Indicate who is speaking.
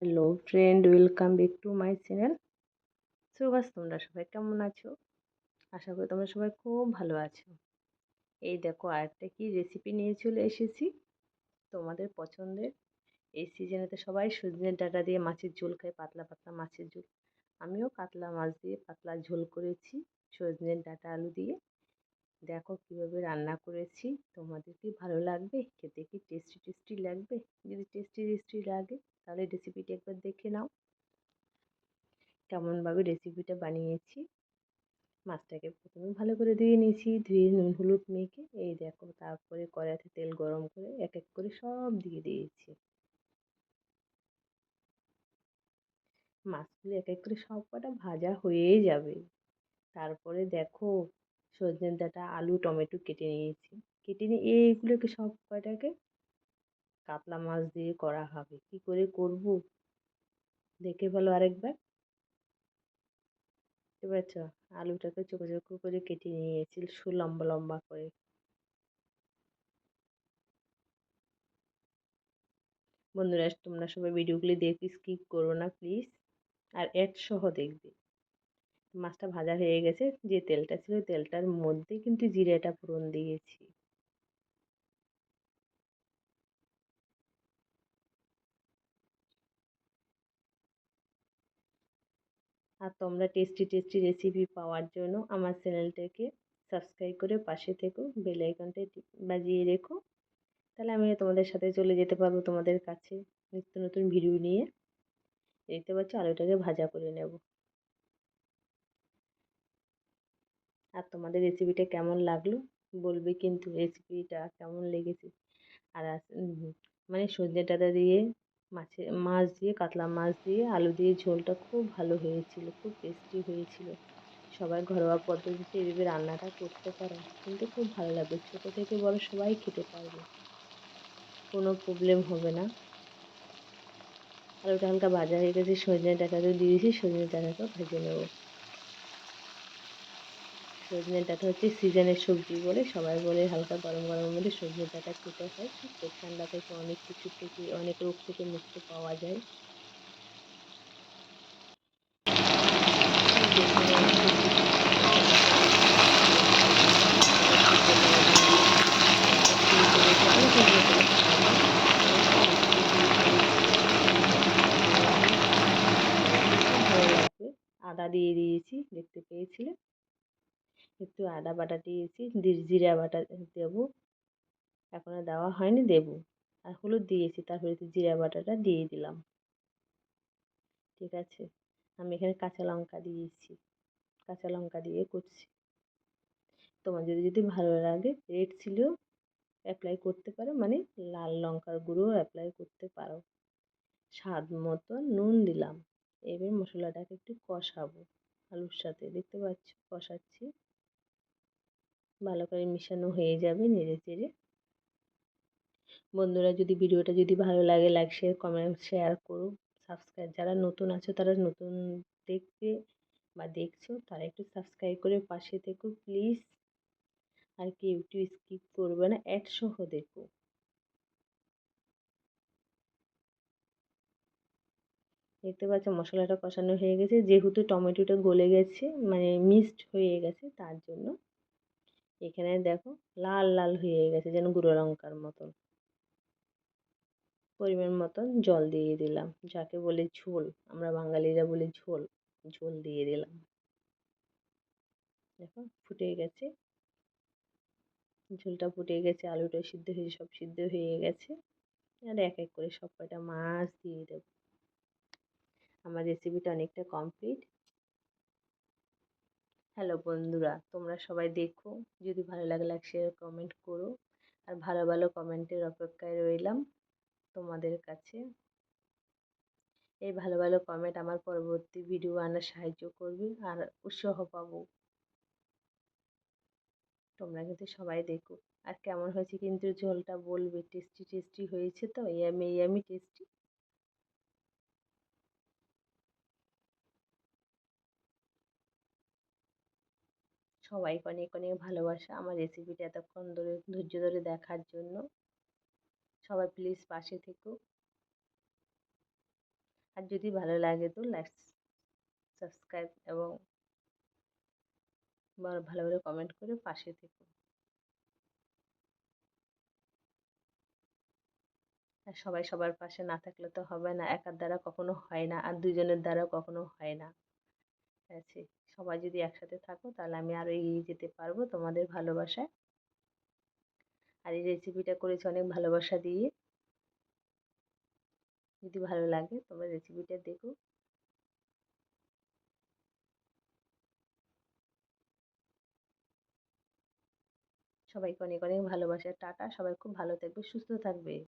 Speaker 1: Hello friend, welcome back to my channel. Subhash, তোমরা সবাই কেমন আছো? আশা করি তোমরা সবাই খুব ভালো আছো। এই দেখো, আরেকটা কি রেসিপি নিয়ে চলে এসেছি তোমাদের পছন্দের। এই সিজনে তো সবাই সজনের ডাঁটা দিয়ে মাছের ঝোল খায়, পাতলা পাতলা মাছের ঝোল। আমিও কাতলা মাছ দিয়ে পাতলা ঝোল করেছি সজনের ডাঁটা আলু দিয়ে। দেখো কিভাবে রান্না করেছি। তোমাদের কি ভালো লাগবে? খেতে কি টেস্টি টেস্টি লাগবে? যদি টেস্টি টেস্টি লাগে তাহলে রেসিপিটি একবার দেখে নাও কেমনভাবে রেসিপিটা বানিয়েছি। মাছটাকে প্রথমে ভালো করে ধুয়ে নিয়েছি, ধুয়ে নুন হলুদ মেখে এই দেখো, তারপরে কড়াইতে তেল গরম করে এক এক করে সব দিয়ে দিয়েছি। মাছগুলো এক এক করে সব কটা ভাজা হয়ে যাবে। তারপরে দেখো, সজনে ডাঁটা আলু টমেটো কেটে নিয়েছি। কেটে নিয়ে এইগুলোকে সব কয়টাকে কাতলা মাছ দিয়ে করা হবে। কি করে করব দেখে বলো আরেকবার। বুঝতে পারছো? আলুটাকে চোখো চোখো করে কেটে নিয়েছি লম্বা লম্বা করে। বন্ধুরা, তোমরা সবাই ভিডিওগুলি দেখে স্কিপ করো না প্লিজ, আর অ্যাড সহ দেখবে। মাছটা ভাজা হয়ে গেছে, যে তেলটা ছিল তেলটার মধ্যে কিন্তু জিরাটা ফোড়ন দিয়েছি। আর তোমরা টেস্টি টেস্টি রেসিপি পাওয়ার জন্য আমার চ্যানেলটাকে সাবস্ক্রাইব করে পাশে থেকো, বেল আইকনটা বাজিয়ে রেখো। তাহলে আমি তোমাদের সাথে চলে যেতে পারবো তোমাদের কাছে নিত্য নতুন ভিডিও নিয়ে। দেখতে পাচ্ছ, আলুটাকে ভাজা করে নেব। আর তোমাদের রেসিপিটা কেমন লাগলো বলবে কিন্তু, রেসিপিটা কেমন লেগেছে। আর মানে সজনে ডাঁটা দিয়ে মাছ দিয়ে কাতলা মাছ দিয়ে আলু দিয়ে ঝোলটা খুব ভালো হয়েছিল, খুব টেস্টি হয়েছিল। সবাই ঘরোয়া পদ্ধতিতে এভাবে রান্নাটা করতে পারো, কিন্তু খুব ভালো লাগবে। ছোট থেকে বড় সবাই খেতে পারবে, কোনো প্রবলেম হবে না। আলুটা হালকা ভাজা হয়ে গেছে, সজনে ডাঁটাটা দিয়েছি, সজনে ডাঁটাটাও ভেজে নেব। সজনে ডাঁটা হচ্ছে সিজনের সবজি বলে সবাই বলে, হালকা গরম গরমের মধ্যে সজনে ডাঁটা খেতে হয়। পেট ঠান্ডা থেকে অনেক কিছু থেকে, অনেক রোগ থেকে মুক্তি পাওয়া যায়। আদা দিয়ে দিয়েছি, দেখতে পেয়েছিলে। একটু আদা বাটা দিয়েছি, জিরা বাটা দেবো, এখনো দেওয়া হয়নি, দেবো। আর হলুদ দিয়েছি, তারপরে জিরা বাটাটা দিয়ে দিলাম। ঠিক আছে, আমি এখানে কাঁচা লঙ্কা দিয়েছি, কাঁচা লঙ্কা দিয়ে করছি। তোমার যদি যদি ভালো লাগে রেড চিলিও অ্যাপ্লাই করতে পারো, মানে লাল লঙ্কার গুঁড়ো অ্যাপ্লাই করতে পারো। স্বাদ মতো নুন দিলাম। এবার মশলাটাকে একটু কষাবো আলুর সাথে। দেখতে পাচ্ছ কষাচ্ছি, ভালো করে মিশানো হয়ে যাবে নেড়ে চেড়ে। বন্ধুরা, যদি ভিডিওটা যদি ভালো লাগে লাইক শেয়ার কমেন্ট শেয়ার করো। সাবস্ক্রাইব, যারা নতুন আছো তারা নতুন দেখবে বা দেখছো তারা একটু সাবস্ক্রাইব করে পাশে থেকো প্লিজ। আর কেউ একটু স্কিপ করবে না, অ্যাড সহ দেখো। দেখতে পাচ্ছ মশলাটা কষানো হয়ে গেছে, যেহেতু টমেটোটা গলে গেছে মানে মিক্সড হয়ে গেছে, তার জন্য এখানে দেখো লাল লাল হয়ে গেছে যেন গুঁড়ো লঙ্কার মতন। পরিমাণ মতন জল দিয়ে দিলাম, যাকে বলে ঝোল, আমরা বাঙালিরা বলি ঝোল। ঝোল দিয়ে দিলাম। দেখো ফুটে গেছে, ঝোলটা ফুটে গেছে, আলুটা সিদ্ধ হয়ে সব সিদ্ধ হয়ে গেছে। আর এক এক করে সব কটা মাছ দিয়ে দেবো। আমার রেসিপিটা অনেকটা কমপ্লিট। হ্যালো বন্ধুরা, তোমরা সবাই দেখো, যদি ভালো লাগে লাইক শেয়ার কমেন্ট করো। আর ভালো ভালো কমেন্টের অপেক্ষায় রইলাম তোমাদের কাছে। এই ভালো ভালো কমেন্ট আমার পরবর্তী ভিডিও আনার সাহায্য করবে আর উৎসাহ পাবো। তোমরা কিন্তু সবাই দেখো। আর কেমন হয়েছে কিন্তু ঝোলটা বলবে। টেস্টি টেস্টি হয়েছে তো, ইয়ামি ইয়ামি টেস্টি। সবাইকে অনেক অনেক ভালোবাসা আমার রেসিপিটা এতক্ষণ ধরে ধৈর্য ধরে দেখার জন্য। সবাই প্লিজ পাশে থেকো। আর যদি ভালো লাগে তো লাইক, সাবস্ক্রাইব এবং ভালো ভালো কমেন্ট করে পাশে থেকো। আর সবাই সবার পাশে না থাকলে তো হবে না, একার দ্বারা কখনো হয় না, আর দুজনের দ্বারা কখনো হয় না। আছে, সবাই যদি একসাথে থাকো তাহলে আমি আরো এগিয়ে যেতে পারবো তোমাদের ভালোবাসায়। আর এই রেসিপিটা করেছি অনেক ভালোবাসা দিয়ে। যদি ভালো লাগে তোমরা রেসিপিটা দেখো। সবাইকে অনেক অনেক ভালোবাসা। টাটা, সবাই খুব ভালো থাকবে, সুস্থ থাকবে।